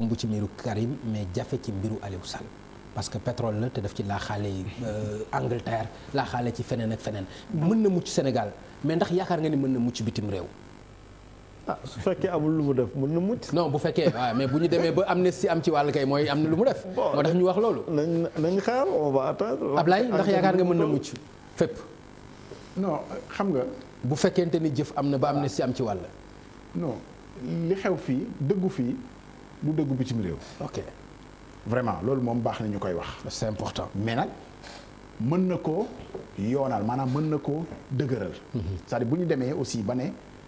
bu ci mbiru Karim mais jafe ci mbiru Aliou Sall parce que pétrole la te daf ci laaxaale Angleterre laaxaale ci feneen ak feneen mën na mucc Sénégal mais ndax yaakaar nga ni mën na mucc bitim réew. ah su fekkee amul lu mu def mën na mucc. non bu fekkee waaw mais bu ñu demee ba amnistie am ci wàll kay mooy am na lu mu def. moo tax ñu wax loolu. nañ xaar on va attendre. Ablaye ndax yaakaar nga mën na mucc fépp. non xam nga. bu fekkente ni jëf am na ba amnistie am ci wàll. non li xew fii dëggu fii du dëggu bitim réew. ok vraiment loolu moom baax na ñu koy wax. c'est important. mais nag mën na koo yoonal maanaam mën na koo dëgëral. c'est-à-dire bu ñu demee aussi ba ne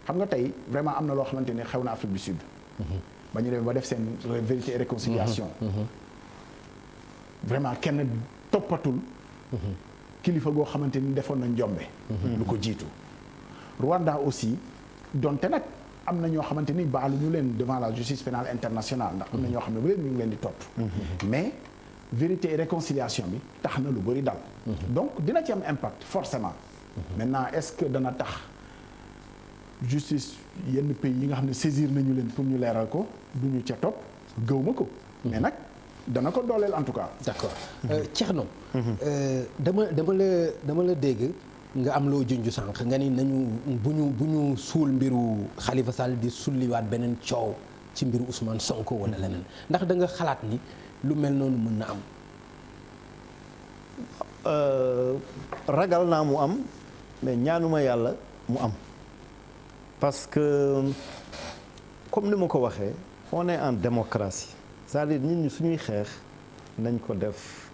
xam nga tey vraiment am na loo xamante ne xew na Afrique du Sud. ba ñu demee ba def seen vérité et réconciliation. vraiment kenn toppatul. kilifa goo xamante ni defoon na njombe. lu ko jiitu. Rwanda aussi donte nag am na ñoo xamante ni baalu ñu leen devant la justice pénale internationale ndax am na ñoo xam ne bu leen ñu ngi leen di topp. mais vérité et réconciliation bi tax na lu bëri dal. donc dina ci am impact forcément. maintenant est-ce que dana tax justice yenn pays yi nga xam ne saisir nañu leen pour ñu leeral ko du ñu ca topp gëwma ko. mais nag dana ko dooleel en tout cas. d'accord Thierno. dama la dégg. nga am loo junj sànq nga ni nañu bu ñu suul mbiru Khalifa Sall di sulliwaat beneen coow ci mbiru Ousmane Sonko wala leneen ndax da nga xalaat ni lu mel noonu mën na am. ragal naa mu am mais ñaanuma yàlla mu am parce que comme ni ma ko waxee on est en démocratie c'est-à-dire nit ñi suñuy xeex nañ ko def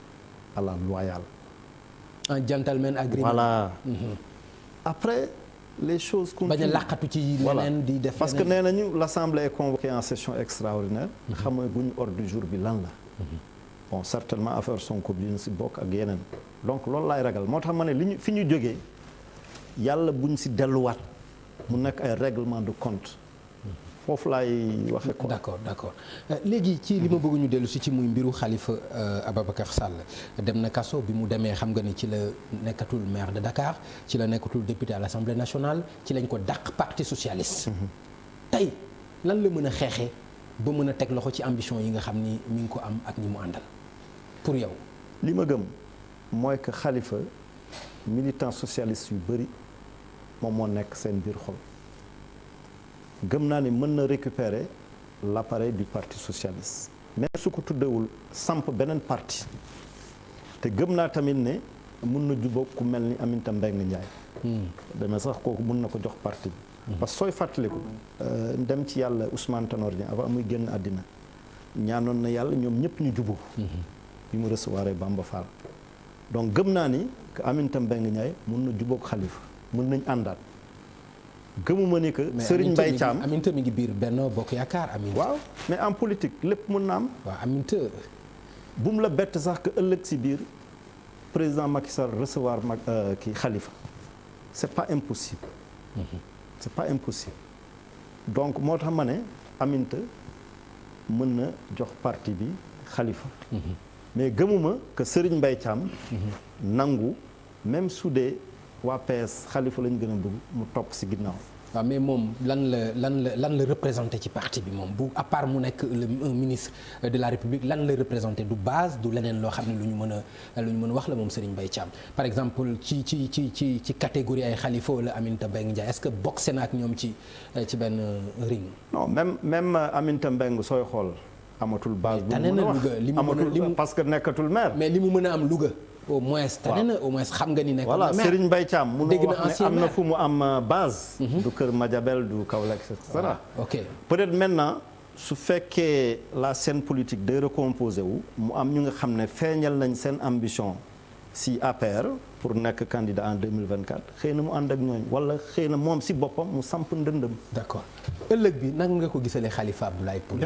à la loyale. un gentleman agreement. Voilà. Après les choses continuent. bañ a laqatu ci leneen di def parce que nee nañu l'Assemblée est convoquée en session extraordinaire. xamaguñu ordre du jour bi lan la. bon certainement affaire Sonko bi ñu si bokk ak yeneen. donc loolu laay ragal moo tax ma ne li ñu fi ñu jógee yàlla buñ si delluwaat mu nekk ay règlement de compte. foofu laay waxee ko. d'accord léegi ci li ma bëgg ñu dellu si ci muy mbiru Khalifa Ababacar Sall dem na kaso bi mu demee xam nga ni ci la nekkatul maire de Dakar ci la nekkatul député à l'Assemblée nationale ci lañ ko dàq parti socialiste. tey lan la mën a xeexee ba mën a teg loxo ci ambition yi nga xam ni mi ngi ko am ak ñi mu àndal pour yow. li ma gëm mooy que Khalifa militant socialiste yu bëri moom moo nekk seen biir xol. gëm naa ni mën na récupérer l'appareil du parti socialiste même su ko tuddewul samp beneen parti te gëm naa tamit ne mun na jubóog ku mel ni Aminata Mbengue Ndiaye demee sax kooku mun na ko jox parti bi parce que sooy fàttaliku dem ci yàlla Ousmane Tanor Dieng avant muy génn àddina ñaanoon na yàlla ñoom ñëpp ñu jubóo bi mu recevoir Bamba Fall donc gëm naa ni que Aminata Mbengue Ndiaye mun na jubóog Khalifa mun nañ àndaat gëmuma ni que Serigne Mbaye Thiam Aminata mi ngi biir Benno Bokk Yaakaar Aminata. waaw mais en politique lépp mën na am. waaw Aminata. bu mu la bett sax que ëllëg si biir président Macky Sall recevoir kii Khalifa c'est pas impossible. c'est pas impossible. donc moo tax ma ne Aminata mën na jox parti bi Khalifa. mais gëmuma que Serigne Mbaye Thiam. nangu même su dee waa PS Khalifa lañ gën a bëgg mu topp ci ginnaaw. waaw mais moom lan la représenté ci parti bi moom bu à part mu nekk un ministre de la République lan la représenté du base du leneen loo xam ne lu ñu mën a wax la moom Serigne Mbaye Thiam par exemple ci catégorie ay Khalifa wala Aminata Mbengue Ndiaye est-ce que boxe na ak ñoom ci benn ring. non même Aminata Mbengue sooy xool amatul base. bu mu mën a wax amatul parce que nekkatul maire. mais li mu mën a am Louga. au moins tane na au moins xam nga ni nekk voilà Serigne Mbaye Thiam mënoo wax ne am na fu mu am base. du Kër Madiabel du Kaolack et cetera. ok peut-être maintenant su fekkee la scène politique day recomposé wu mu am ñu nga xam ne feeñal nañ seen ambition si APR pour nekk candidat en 2024 xëy na mu ànd ak ñooñ wala xëy na moom si boppam mu samp ndëndëm. d'accord ëllëg bi naka nga ko gisalee Khalifa Abdoulaye Poul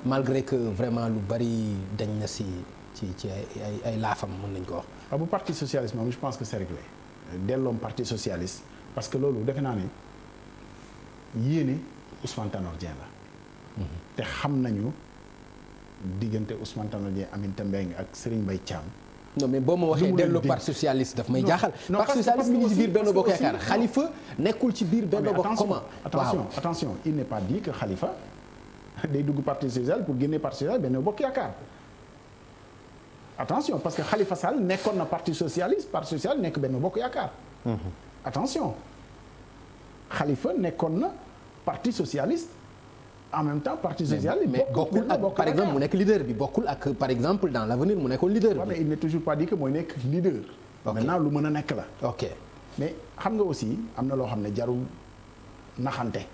malgré que vraiment lu bari dañ na ci ay laafam mën nañ ko wax. waaw bu parti socialiste moom je pense que c'est réglé delloom parti socialiste parce que loolu defe naa ne yéene Ousmane Tanor Dieng la. te xam nañu diggante Ousmane Tanor Dieng Aminata Mbengue ak Serigne Mbaye Thiam. non mais boo ma waxee delloo parti socialiste daf may jaaxal. parti socialiste mi ngi ci biir Benno Bokk Yaakaar Khalifa nekkul ci biir Benno Bokk. comment attention il n'est pas dit que Khalifa day dugg parti socialiste pour génne parti socialiste Benno Bokk Yaakaar attention parce que Khalifa Sall nekkoon na parti socialiste nekk Benno Bokk Yaakaar. attention Khalifa nekkoon na parti socialiste en même temps parti socialiste. mais bokkul ak par exemple mu nekk leader bi bokkul ak par exemple dans l'avenir mu nekkoon leader bi. mais il n'est toujours pas dit que mooy nekk leader. maintenant lu mën a nekk la. ok mais xam nga aussi am na loo xam ne jarul naxante.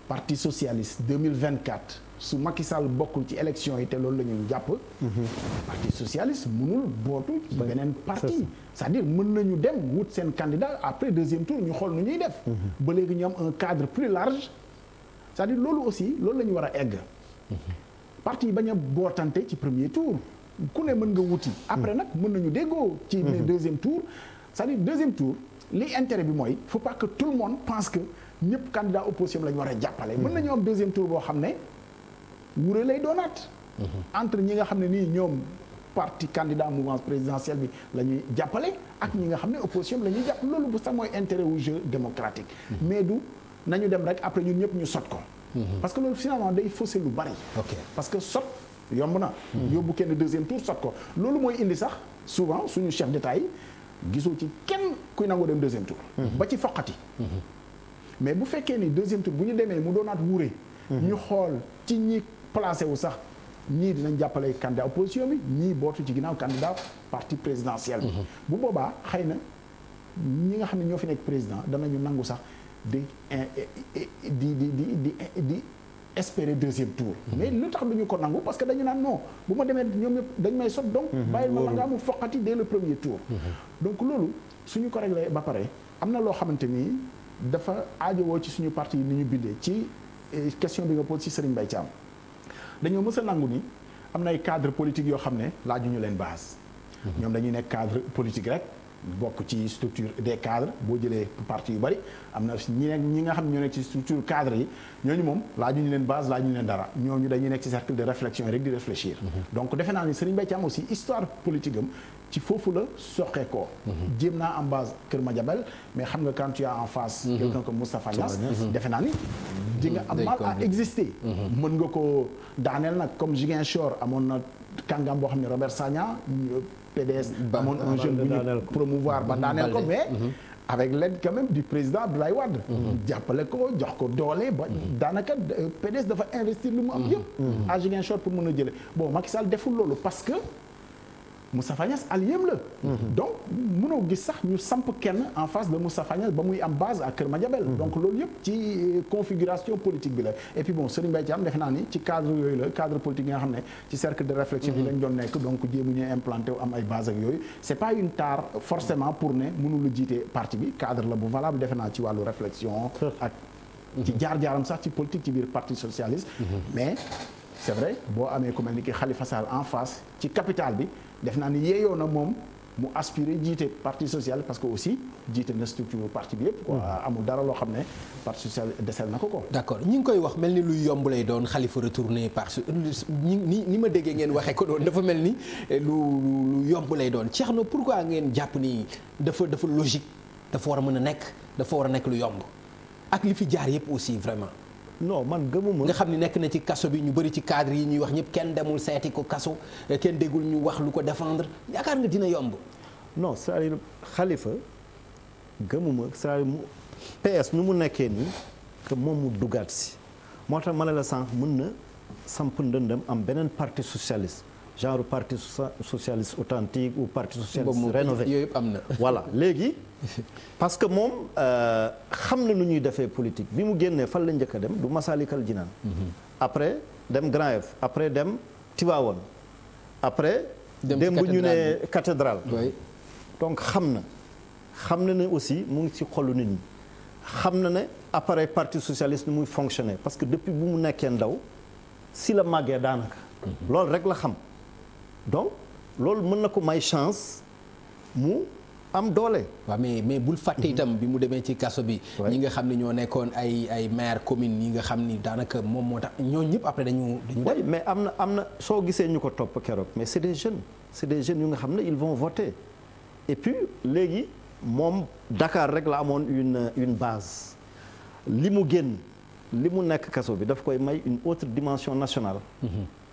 parti socialiste 2024 su Macky Sall bokkul ci élection yi te loolu la ñu jàpp. parti socialiste mënul bootu ci beneen parti. c'est-à-dire mën nañu dem wut seen candidat après deuxième tour ñu xool nu ñuy def. ba léegi ñu am un cadre plus large. c'est-à-dire loolu aussi loolu la ñu war a egg. parti yi bañ a bootante ci premier tour ku ne mën nga wuti. après nag mën nañu déggoo. ci deuxième tour c'est-à-dire deuxième tour li intérêt bi mooy faut pas que tout le monde pense que ñëpp candidat opposition la ñu war a jàppale. mën nañu am deuxième tour boo xam ne wure lay doonaat. entre ñi nga xam ne nii ñoom parti candidat mouvance présidentielle bi la ñuy jàppale ak ñi nga xam ne opposition la ñuy jàpp loolu bu sax mooy intérêt wu jeu démocratique. mais du nañu dem rek après ñun ñëpp ñu sot ko. parce que loolu finalement day fausser lu bari. parce que sot yomb na. yóbbu kenn deuxième tour sot ko loolu mooy indi sax souvent suñu chef d'état yi gisoo ci kenn kuy nangoo dem deuxième tour. ba ci foqati. mais bu fekkee ni deuxième tour bu ñu demee mu doonaat wure. ñu xool ci ñi placé wu sax ñii dinañ jàppale candidat opposition bi ñii bootu ci ginnaaw candidat parti présidentiel bi. bu boobaa xëy na ñi nga xam ne ñoo fi nekk président danañu nangu sax di espérer deuxième tour. mais lu tax duñu ko nangu parce que dañu naan non bu ma demee ñoom ñëpp dañ may sot donc. bàyyil ma nga mu foqati dès le premier tour. donc loolu suñu ko réglé ba pare am na loo xamante ni dafa aajowoo ci suñu parti yi ni ñu bindee ci question bi nga posé ci Serigne Mbaye Thiam. dañoo mës a nangu ni am na ay cadre politique yoo xam ne laajuñu leen base. ñoom dañuy nekk cadre politique rek bokk ci structure des cadres boo jëlee parti yu bari am na ñi nga xam ne ñoo nekk ci structure cadre yi ñooñu moom laajuñu leen base laajuñu leen dara ñooñu dañuy nekk ci cercle de réflexion rek di réfléchir. donc defe naa ni Serigne Mbaye Thiam aussi histoire politique am ci foofu la soqeekoo. jéem naa en base Kër Madiabel mais xam nga quand tu as en face. quelqu'un comme Moustapha Niasse. defe naa ni di nga am mal à exister. mën nga ko daaneel nag comme Ziguinchor amoon na kàngam boo xam ne Robert Sagna PDS amoon un jeune bu ñu promouvoir ba daaneel ko mais. avec l'aide quand même du président Abdoulaye Wade. jàppale ko jox ko doole ba daanaka PDS dafa investir lu mu am yëpp. à Ziguinchor pour mën a jële bon Macky Sall deful loolu parce que Moustapha Niasse alliéem la. donc mënoo gis sax ñu samp kenn en face de Moustapha Niasse ba muy am base à Kër Madiabel. donc loolu yëpp ci configuration politique bi la et puis bon Serigne Mbaye Thiam defe naa ni ci cadre yooyu la cadre politique yi nga xam ne ci cercle de réflexion yi lañ doon nekk donc jéemu ñu implanté wu am ay base ak yooyu c'est pas une tare forcément pour ne mënul a jiite parti bi cadre la bu valable defe naa ci wàllu réflexion ak ci jaar-jaaram sax ci politique ci biir parti socialiste mais c'est vrai boo amee ku mel ni ki Khalifa Sall en face ci capital bi def naa ni yeeyoo na moom mu aspiré jiite parti social parce que aussi jiite na structure parti bi yëpp quoi amul dara loo xam ne parti social desel na ko. d'accord ñi ngi koy wax mel ni luy yomb lay doon Khalifa retourné parce que ni ma déggee ngeen waxee ko doon dafa mel ni lu yomb lay doon Thierno pourquoi ngeen jàpp ni dafa logique dafa war a mën a nekk dafa war a nekk lu yomb ak li fi jaar yëpp aussi vraiment. non man gëmuma nga xam ni nekk na ci kaso bi ñu bëri ci cadre yi ñuy wax ñëpp kenn demul seeti ko kaso kenn déggul ñu wax lu ko défendre yaakaar nga dina yomb. non c'est-à-dire Khalifa gëmuma c'est-à-dire PS nu mu nekkee nii que moom mu dugaat si moo tax ma ne la sànq mën na samp ndëndam am beneen parti socialiste genre parti socialiste authentique ou parti socialiste rénové yooyu yëpp am na. voilà léegi parce que moom xam na nu ñuy defee politique bi mu génnee fan la njëkk a dem du Massalikal Jinaan après dem Grand Yoff après dem Tivaouane après dem bu ñu ne cathédrale donc xam na ne aussi mu ngi ci xolu nit ñi xam na ne appareil parti socialiste ni muy fonctionner parce que depuis bu mu nekkee ndaw si la màggee daanaka loolu rek la xam donc loolu mën na ko may chance mu am doole. waaw mais bul fàtte itam bi mu demee ci kaso bi. ñi nga xam ne ñoo nekkoon ay maire commune yi nga xam ni daanaka moom moo tax ñooñu ñëpp après dañu dem. mais am na soo gisee ñu ko topp keroog mais c'est des jeunes yu nga xam ne ils vont voter et puis léegi moom Dakar rek la amoon une base li mu génn li mu nekk kaso bi daf koy may une autre dimension nationale.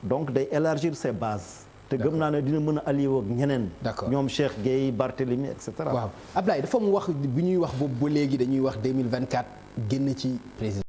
donc day élargir ses bases. te gëm naa ne dina mën a allié ak ñeneen. d'accord ñoom Cheikh Gueye Barthélémy et cetera. waaw Ablaye dafa mu wax bi ñuy wax boobu ba léegi dañuy wax 2024 génn ci président.